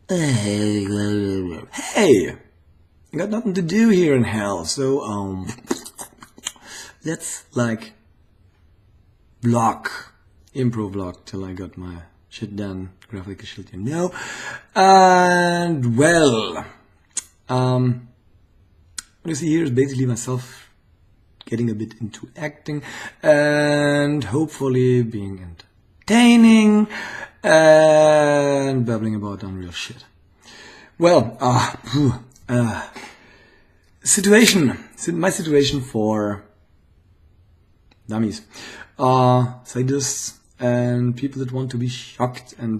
Hey, I got nothing to do here in hell, so let's like improv vlog till I got my shit done, graphic shit, you know. And well, what you see here is basically myself getting a bit into acting and hopefully being entertaining and babbling about unreal shit. Well, my situation for dummies, sadists and people that want to be shocked. I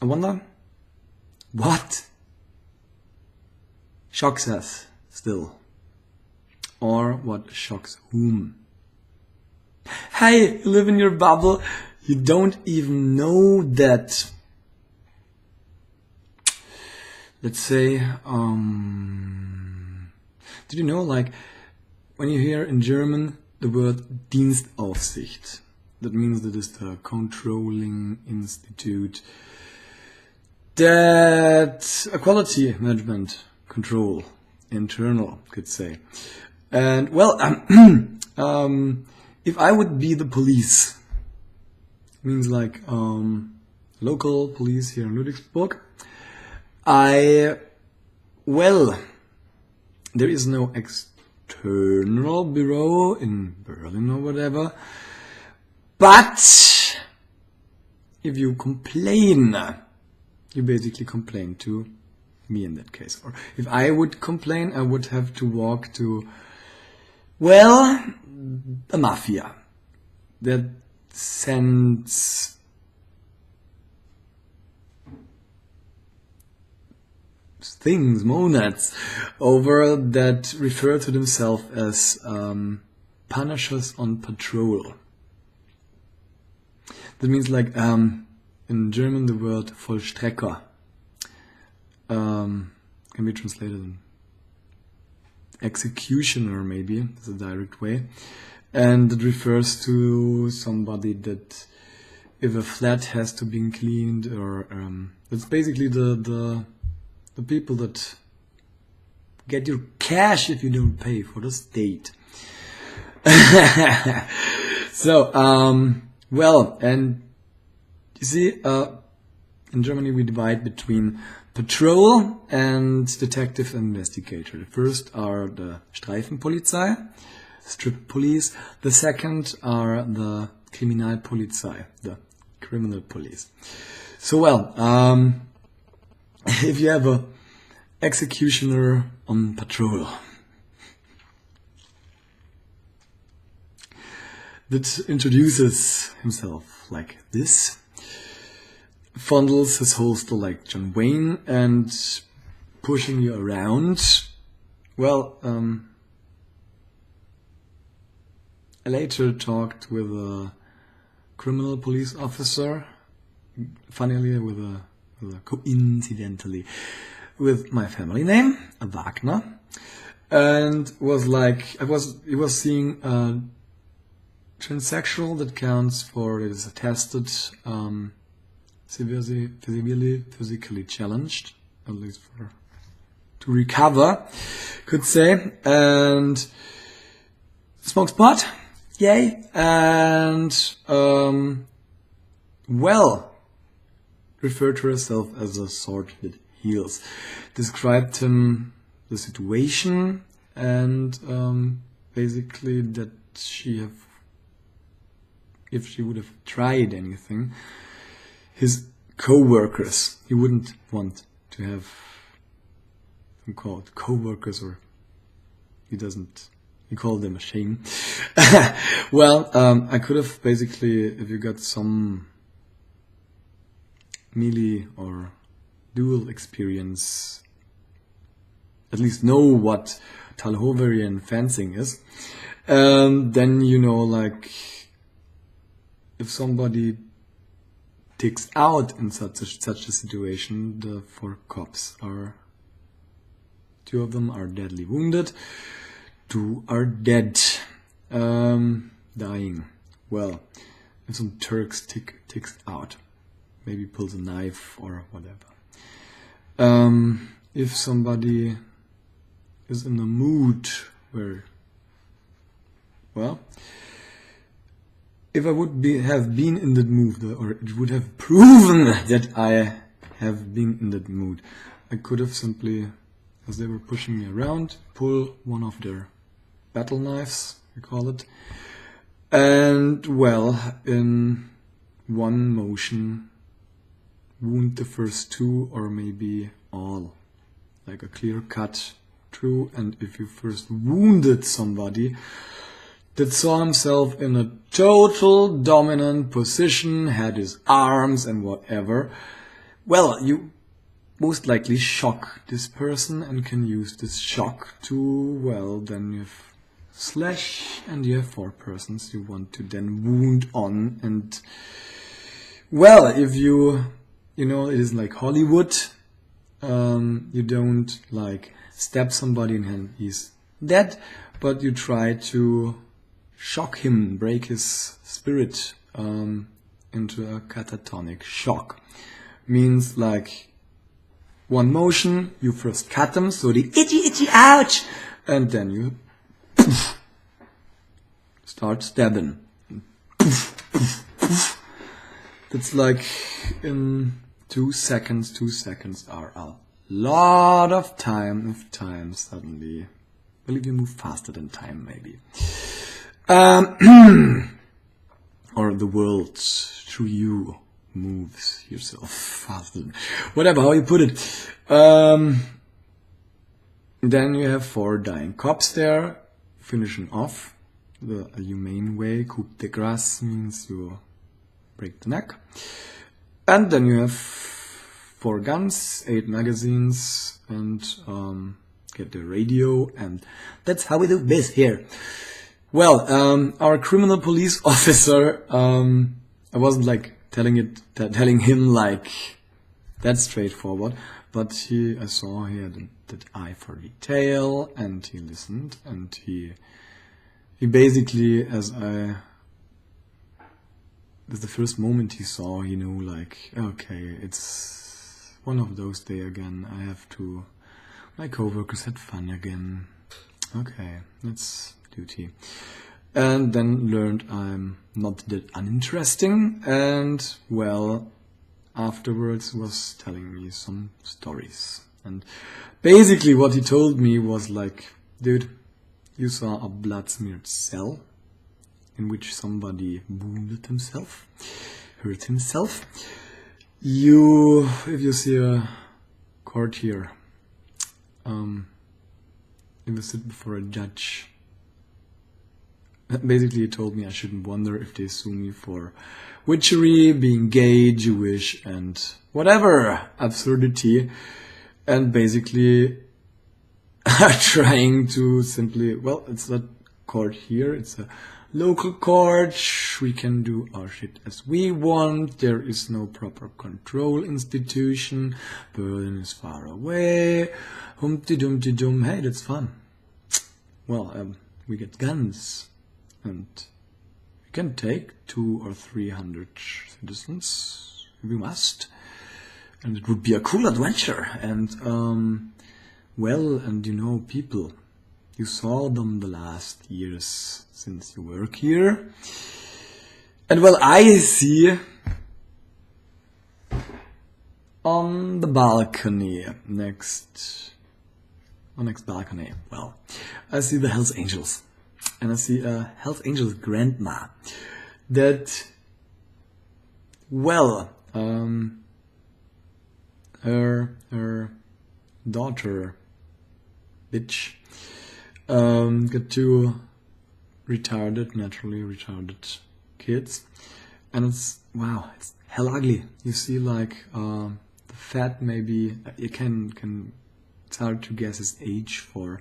wonder what shocks us still, or what shocks whom. Hey, you live in your bubble, you don't even know that. Let's say, did you know, like, when you hear in German the word Dienstaufsicht, that means that it's the controlling institute, that a quality management control, internal, could say. And, well, if I would be the police, means like local police here in Ludwigsburg, there is no external bureau in Berlin or whatever, but if you complain, you basically complain to me in that case. Or if I would complain, I would have to walk to, well, the mafia that sends things, monads, over that refer to themselves as punishers on patrol. That means, like, in German the word Vollstrecker can be translated in executioner, maybe, is a direct way. And it refers to somebody that, if a flat has to be cleaned, or it's basically the people that get your cash if you don't pay for the state. So, well, and you see, in Germany we divide between patrol and detective and investigator. The first are the Streifenpolizei, strip police. The second are the Kriminalpolizei, the criminal police. So, well, if you have a executioner on patrol that introduces himself like this, fondles his holster like John Wayne and pushing you around, well, I later talked with a criminal police officer, funnily coincidentally, with my family name, Wagner, and was like, he was seeing a transsexual that counts for, it is attested, severely physically challenged, at least to recover, could say, and smokes pot, yay, and, well, referred to herself as a sword that heals. Described him the situation, and basically that if she would have tried anything, his co-workers, he wouldn't want to have them called co-workers, or he called them a shame. Well, I could have basically, if you got some melee or dual experience, at least know what Talhoverian fencing is, then you know, like, if somebody ticks out in such a situation, the 4 cops are, 2 of them are deadly wounded, 2 are dead, dying. Well, if some Turks ticks out, maybe pulls a knife or whatever. If somebody is in a mood where, well, if I would have been in that mood, or it would have proven that I have been in that mood, I could have simply, as they were pushing me around, pull one of their battle knives, we call it, and, well, in one motion, wound the first two or maybe all, like a clear cut through. And if you first wounded somebody that saw himself in a total dominant position, had his arms and whatever, well, you most likely shock this person and can use this shock to, well, then you have slash and you have 4 persons you want to then wound on. And, well, if you know, it is like Hollywood, you don't like stab somebody and he's dead, but you try to shock him, break his spirit into a catatonic shock. Means like one motion, you first cut them, so the itchy ouch, and then you start stabbing. That's like in 2 seconds. 2 seconds are a lot of time if time suddenly, well, if you move faster than time maybe. Or the world through you moves yourself faster. Whatever, how you put it. Then you have 4 dying cops there, finishing off the humane way. Coup de grace means you break the neck. And then you have 4 guns, 8 magazines, and get the radio, and that's how we do this here. Well, our criminal police officer, I wasn't like telling him like that straightforward, but I saw he had that eye for detail, and he listened, and he basically, as the first moment he saw, he knew like, okay, it's one of those days again. My coworkers had fun again. Okay, that's duty. And then learned I'm not that uninteresting, and, well, afterwards was telling me some stories. And basically what he told me was like, dude, you saw a blood-smeared cell in which somebody wounded himself, hurt himself. If you see a court here, if you sit before a judge, basically he told me I shouldn't wonder if they sue me for witchery, being gay, Jewish, and whatever absurdity, and basically trying to simply, well, it's not court here, it's a local court, we can do our shit as we want, there is no proper control institution, Berlin is far away, humpty-dumpty-dum, hey, that's fun. Well, we get guns, and we can take 200 or 300 citizens, if we must, and it would be a cool adventure, and, well, and you know, people, you saw them the last years since you work here. And well, I see on the balcony next balcony, well, I see the Hells Angels. And I see a Hells Angels grandma that, well, her daughter, bitch, got 2 naturally retarded kids, and it's, wow, it's hell ugly. You see like the fat, maybe you can, it's hard to guess his age for,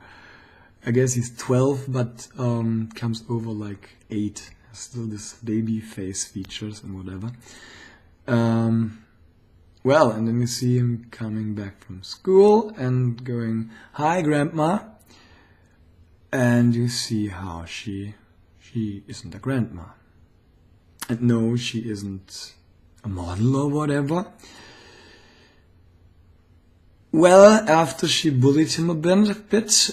I guess he's 12, but comes over like 8, still this baby face features and whatever. Well, and then you see him coming back from school and going, "Hi, Grandma." And you see how she isn't a grandma. And no, she isn't a model or whatever. Well, after she bullied him a bit,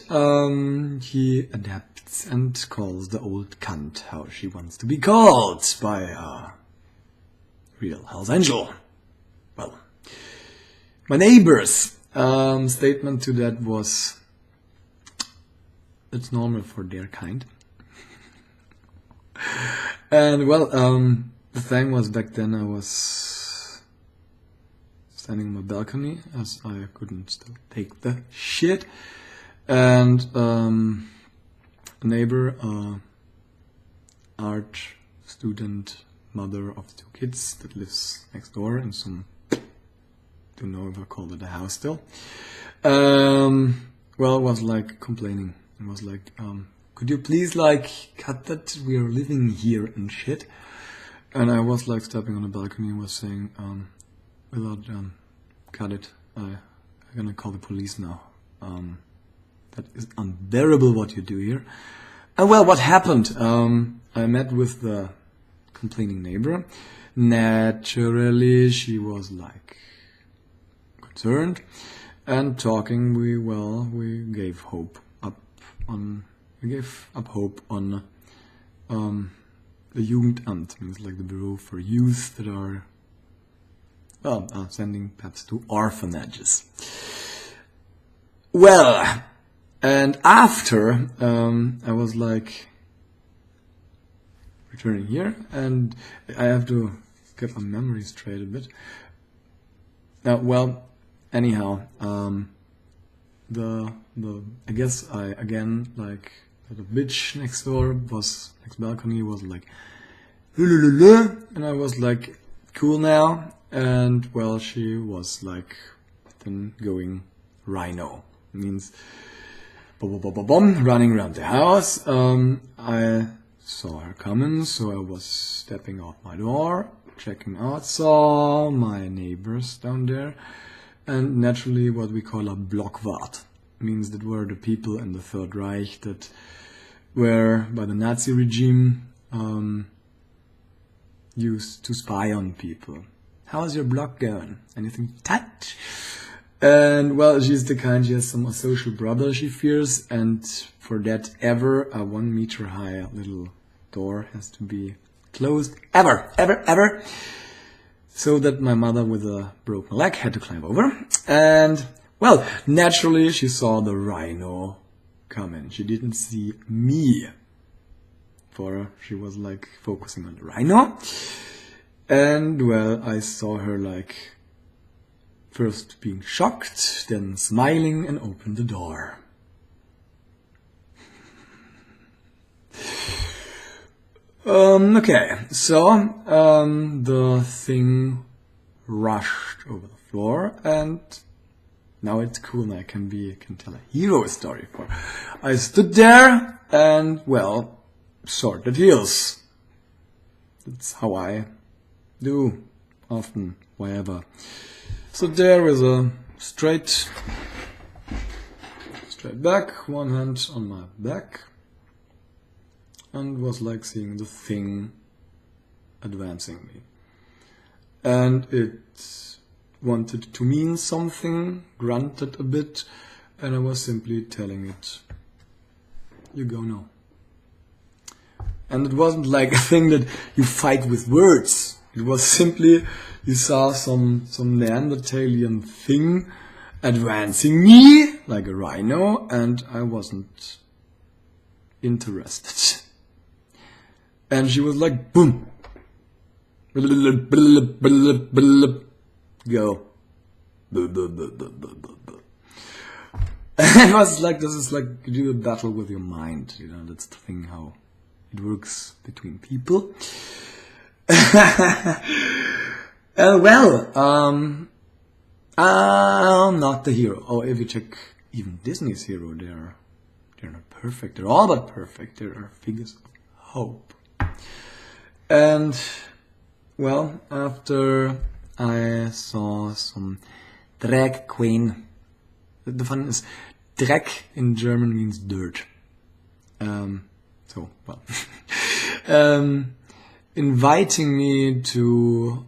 he adapts and calls the old cunt how she wants to be called by a real Hell's Angel. Well, my neighbor's statement to that was, it's normal for their kind. And well, the thing was, back then I was standing on my balcony as I couldn't still take the shit. And a neighbor, art student, mother of 2 kids that lives next door in some, don't know if I call it a house still, well, was like complaining. It was like, could you please like cut that, we are living here and shit. And I was like stepping on the balcony and was saying, without, cut it, I'm gonna call the police now. That is unbearable what you do here. And well, what happened? I met with the complaining neighbor. Naturally, she was like concerned, and talking, we gave hope up on, the Jugendamt, means like the Bureau for Youth that are, well, sending pets to orphanages. Well, and after, I was like returning here, and I have to get my memory straight a bit. Well, anyhow, I guess I again, like, the bitch next balcony was like, and I was like, cool now. And well, she was like, then going rhino, means running around the house. I saw her coming, so I was stepping out my door, checking out, saw my neighbors down there, and naturally what we call a Blockwart, means that were the people in the Third Reich that were by the Nazi regime used to spy on people. How's your block going? Anything touch? And well, she's the kind, she has some social brother she fears, and for that ever a 1 meter high little door has to be closed ever, so that my mother with a broken leg had to climb over. And well, naturally she saw the rhino come in. She didn't see me, for she was like focusing on the rhino. And well, I saw her like first being shocked, then smiling, and opened the door. Okay, so the thing rushed over the floor, and now it's cool, and I can tell a hero story for. I stood there and, well, sorted heels. That's how I do often, wherever. So there is a straight back, one hand on my back, and was like seeing the thing advancing me. And it wanted to mean something, grunted a bit, and I was simply telling it, you go now. And it wasn't like a thing that you fight with words. It was simply, you saw some Neanderthalian thing advancing me, like a rhino, and I wasn't interested. And she was like, boom. Go. And it was like, this is like, you do a battle with your mind, you know, that's the thing, how it works between people. And well, I'm not the hero. Oh, if you check even Disney's hero, they're not perfect. They're all but perfect. There are figures of hope. And well, after I saw some drag queen. The fun is, drag in German means dirt. Inviting me to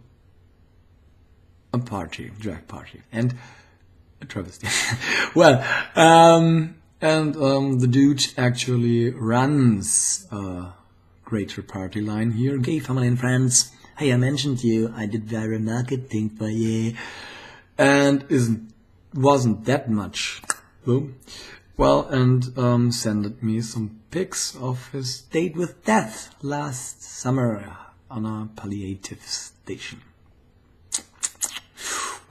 a party, drag party, and a travesty. Well, the dude actually runs a greater party line here. Okay, family and friends, hey, I mentioned you, I did viral marketing for you, and wasn't that much. Well, and sent me some pics of his date with death last summer on a palliative station.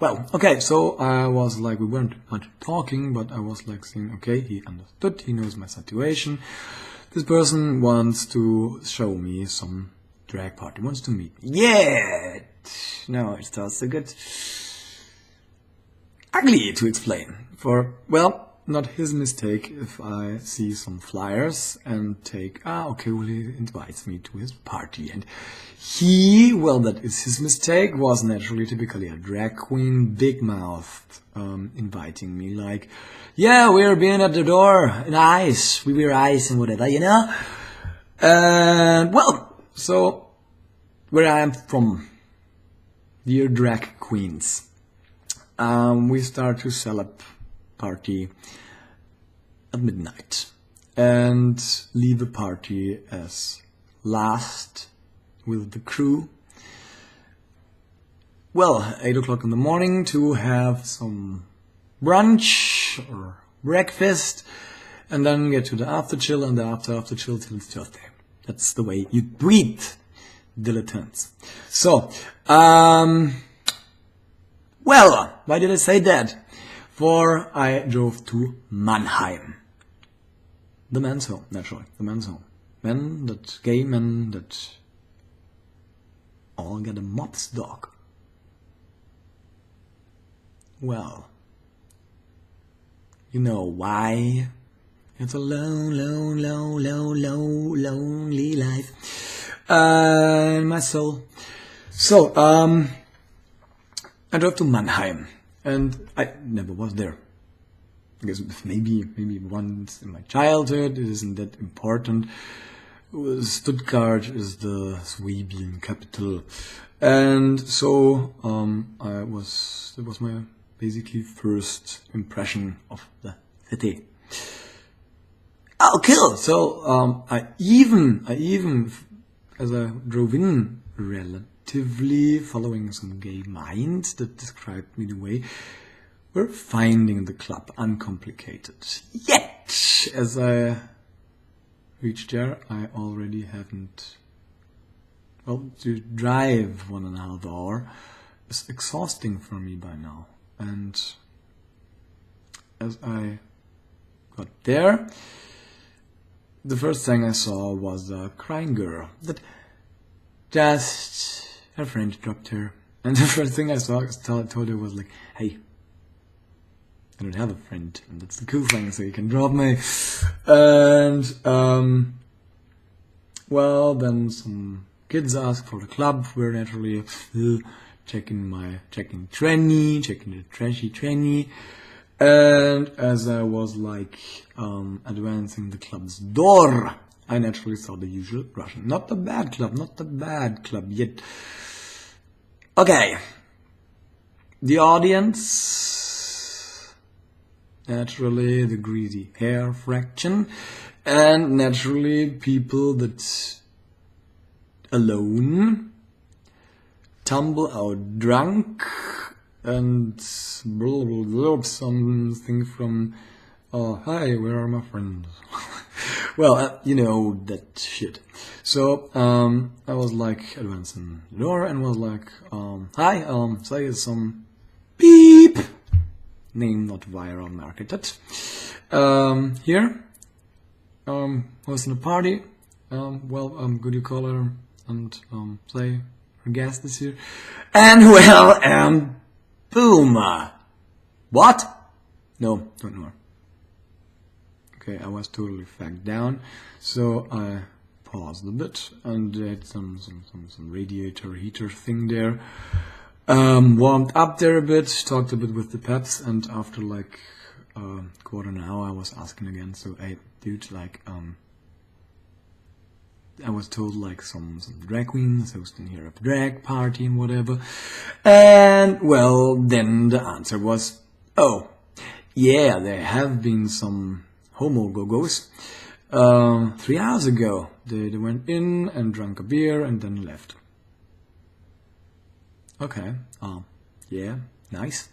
Well, okay, so I was like, we weren't much talking, but I was like saying, okay, he understood, he knows my situation. This person wants to show me some drag party, wants to meet me. Yeah! No, it starts to get ugly to explain. Well, not his mistake if I see some flyers and take, okay, well, he invites me to his party. And well, that is his mistake, was naturally typically a drag queen, big-mouthed, inviting me like, yeah, we're being at the door in ice, we wear ice and whatever, you know? And, well, so, where I am from, dear drag queens, we start to set up party at midnight and leave the party as last with the crew. Well, 8 o'clock in the morning to have some brunch or breakfast and then get to the after chill and the after chill till it's Thursday. That's the way you do it, dilettantes. So, well, why did I say that? For I drove to Mannheim. The men's home, naturally, the men's home. Gay men that all get a mop's dog. Well, you know why? It's a lonely life in my soul. So, I drove to Mannheim. And I never was there. I guess maybe once in my childhood. It isn't that important. Stuttgart is the Swabian capital, and so it was my basically first impression of the city. Oh, cool! So I even as I drove in relatively following some gay minds that described me the way, we're finding the club uncomplicated. Yet, as I reached there, I already haven't... Well, to drive 1.5 hours is exhausting for me by now. And as I got there, the first thing I saw was a crying girl that just her friend dropped her. And the first thing I told her was like, hey, I don't have a friend, and that's the cool thing, so you can drop me. And well, then some kids asked for the club. We're naturally checking the trashy tranny. And as I was like advancing the club's door, I naturally saw the usual Russian. Not the bad club yet. Okay. The audience, naturally the greasy hair fraction, and naturally people that alone tumble out drunk and something from, oh, hi, where are my friends? Well, you know that shit. So, I was like advancing the door and was like, hi, say some beep, name not viral marketed, here, hosting a party, good you call her, and, say her guest is here, and well, boom, what? No, don't know her. Okay, I was totally fagged down, so I paused a bit and did some radiator heater thing there. Warmed up there a bit, talked a bit with the peps, and after like quarter an hour I was asking again, so hey dude, like I was told like some drag queens hosting here a drag party and whatever. And well, then the answer was, oh, yeah, there have been some homo go-go's. 3 hours ago, they went in and drank a beer and then left. Okay, yeah, nice.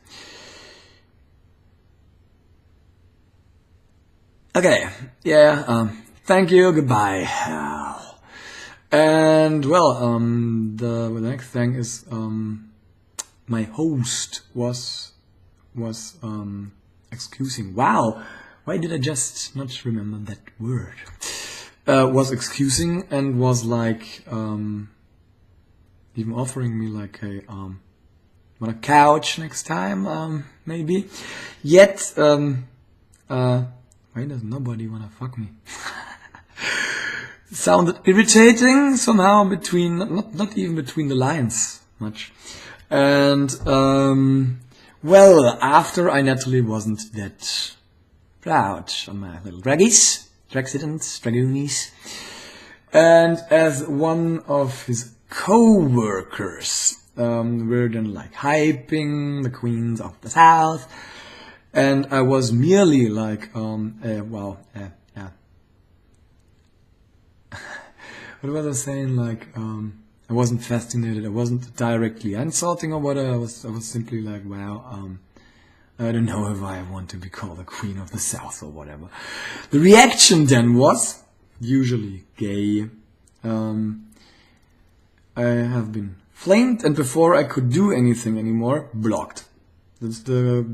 Okay, yeah, thank you, goodbye. And well, the next thing is, my host was excusing. Wow, why did I just not remember that word? Was excusing and was like, even offering me like a, want a couch next time, maybe. Yet, why does nobody wanna fuck me? Sounded irritating somehow between, not even between the lines much. And, well, after I naturally wasn't that proud on my little draggies, dragoonies. And as one of his co-workers, were then like hyping the queens of the south. And I was merely like, what was I saying? Like, I wasn't fascinated. I wasn't directly insulting or whatever. I was simply like, wow, I don't know if I want to be called a queen of the south or whatever. The reaction then was usually gay. I have been flamed, and before I could do anything anymore, blocked. That's the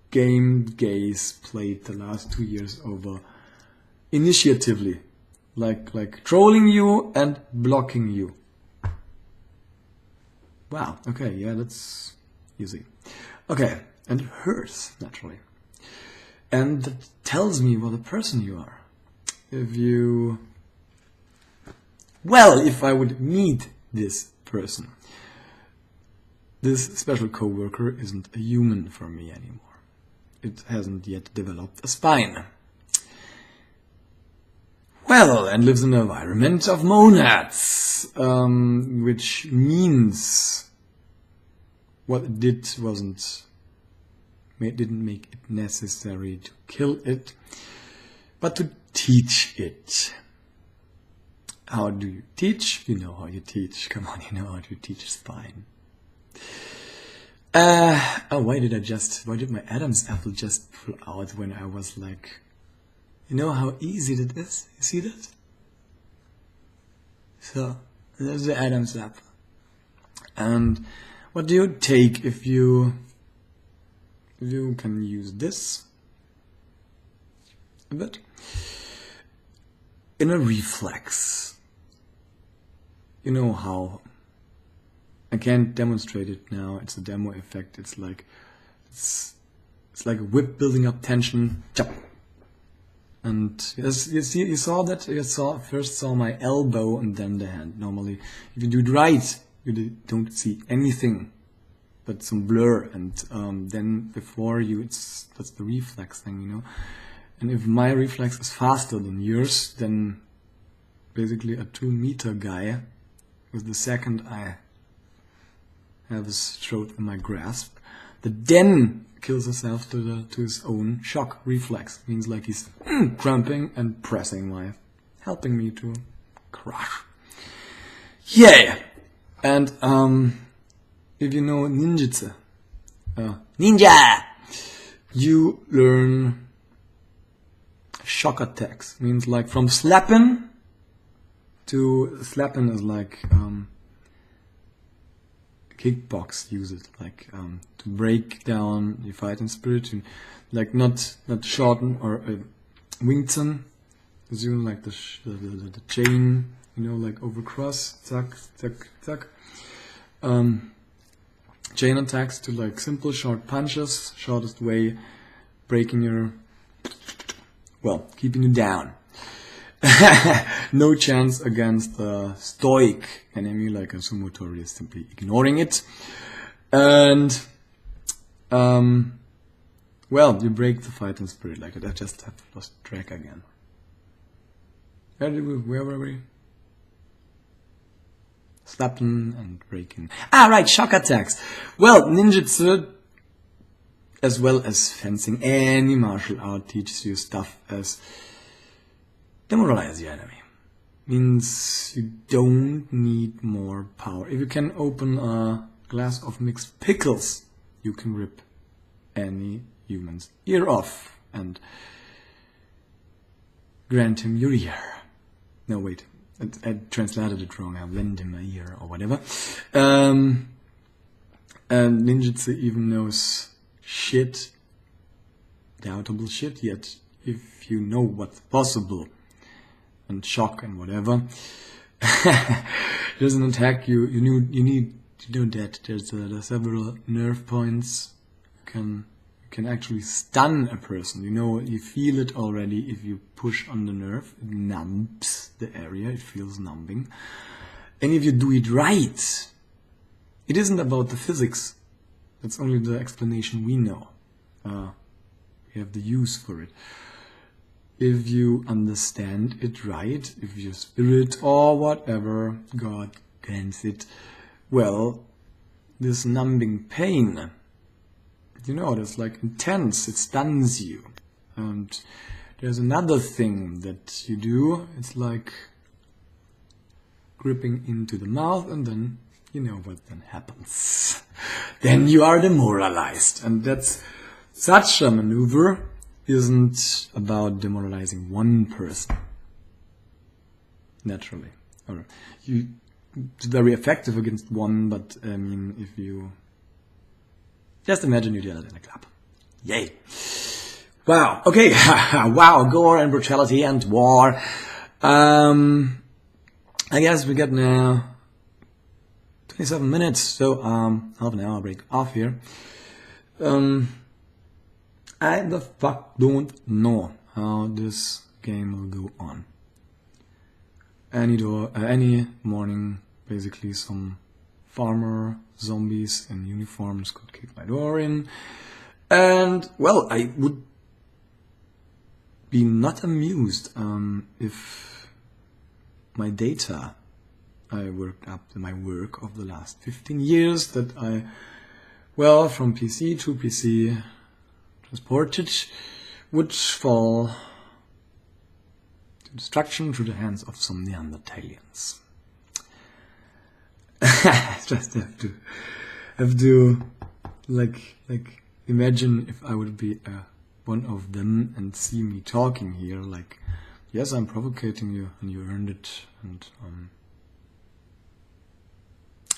game gays played the last 2 years over initiatively. Like trolling you and blocking you. Wow, okay, yeah, that's easy. Okay, and it hurts, naturally. And that tells me what a person you are. If I would meet this person, this special coworker isn't a human for me anymore. It hasn't yet developed a spine. Well, and lives in an environment of monads, which means what it did didn't make it necessary to kill it, but to teach it. How do you teach? You know how you teach. Come on, you know how to teach spine. Why did my Adam's apple just pull out when I was like, you know how easy that is? You see that? So, there's the Adam's apple. And what do you take if you can use this a bit? In a reflex. You know how, I can't demonstrate it now, it's a demo effect, it's like a whip building up tension. And yes, you saw that? First saw my elbow and then the hand. Normally, if you do it right, you don't see anything but some blur. And then before you, that's the reflex thing, you know. And if my reflex is faster than yours, then basically a 2-meter guy with the second I have his throat in my grasp, that then kills himself to his own shock reflex. Means like he's cramping and pressing helping me to crush. Yeah! And if you know ninjutsu, ninja! You learn shock attacks. Means like from slapping is like kickbox use it, like to break down your fighting spirit, and like not shorten or wington, assume like the chain, you know, like overcross, tuck, tuck, tuck. Chain attacks to like simple short punches, shortest way, breaking keeping you down. No chance against a stoic enemy like a sumotori is simply ignoring it. And you break the fighting spirit like that. I just have lost track again. Where were we? slapping and breaking. Ah, right, shock attacks. Well, ninjutsu, as well as fencing, any martial art teaches you stuff as demoralize the enemy. Means you don't need more power. If you can open a glass of mixed pickles, you can rip any human's ear off and grant him your ear. No, wait, I translated it wrong. I lend him an ear or whatever. And ninjutsu even knows shit, doubtable shit, yet if you know what's possible, and shock and whatever, there's an attack, you need to know that there's several nerve points. You can actually stun a person. You feel it already if you push on the nerve. It numbs the area, it feels numbing. And if you do it right, it isn't about the physics. That's only the explanation we know. We have the use for it. If you understand it right, if your spirit or whatever, God grants it, well, this numbing pain, it's like intense, it stuns you. And there's another thing that you do, it's like gripping into the mouth, and then you know what then happens. Then you are demoralized. And that's such a maneuver isn't about demoralizing one person. Naturally. Or it's very effective against one, but if you just imagine you did it in a club. Yay. Wow. Okay. Wow. Gore and brutality and war. I guess we got now 27 minutes, so half an hour break off here. I the fuck don't know how this game will go on. Any morning, basically some farmer zombies in uniforms could kick my door in, and well, I would be not amused if my data I worked up in my work of the last 15 years that from PC to PC transported would fall to destruction through the hands of some Neanderthalians. Just have to like imagine if I would be one of them and see me talking here like, yes, I'm provocating you and you earned it, and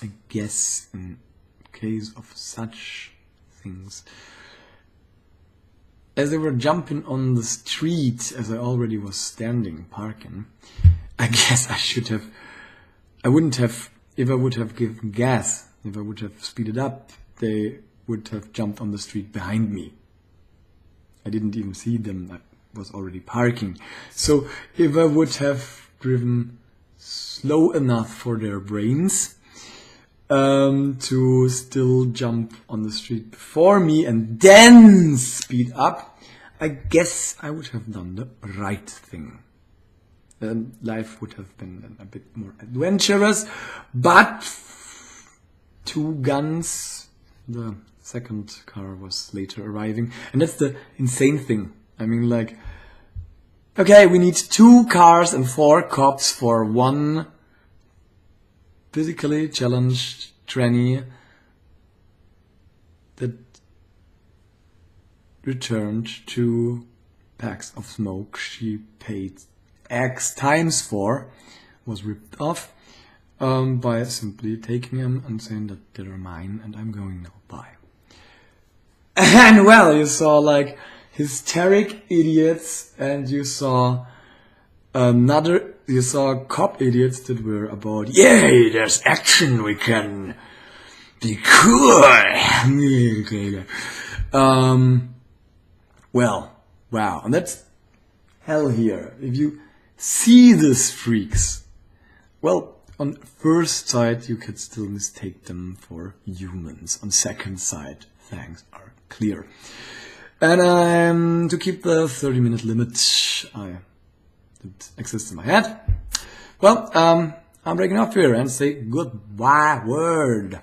I guess in case of such things, as they were jumping on the street, as I already was standing, parking, I guess I wouldn't have, if I would have given gas, if I would have speeded up, they would have jumped on the street behind me. I didn't even see them, I was already parking. So if I would have driven slow enough for their brains to still jump on the street before me and then speed up, I guess I would have done the right thing. Life would have been a bit more adventurous, but 2 guns, the second car was later arriving, and that's the insane thing. I mean, like, okay, we need 2 cars and 4 cops for 1 physically challenged tranny that returned 2 packs of smoke she paid X times for, was ripped off by simply taking them and saying that they're mine and I'm going now, bye. And well, you saw like hysteric idiots, and you saw cop idiots that were about, yay, there's action, we can be cool. Well, wow, and that's hell here. If you see these freaks, well, on first sight you could still mistake them for humans. On second sight, things are clear. And to keep the 30-minute limit that exists in my head, well, I'm breaking off here and say goodbye word.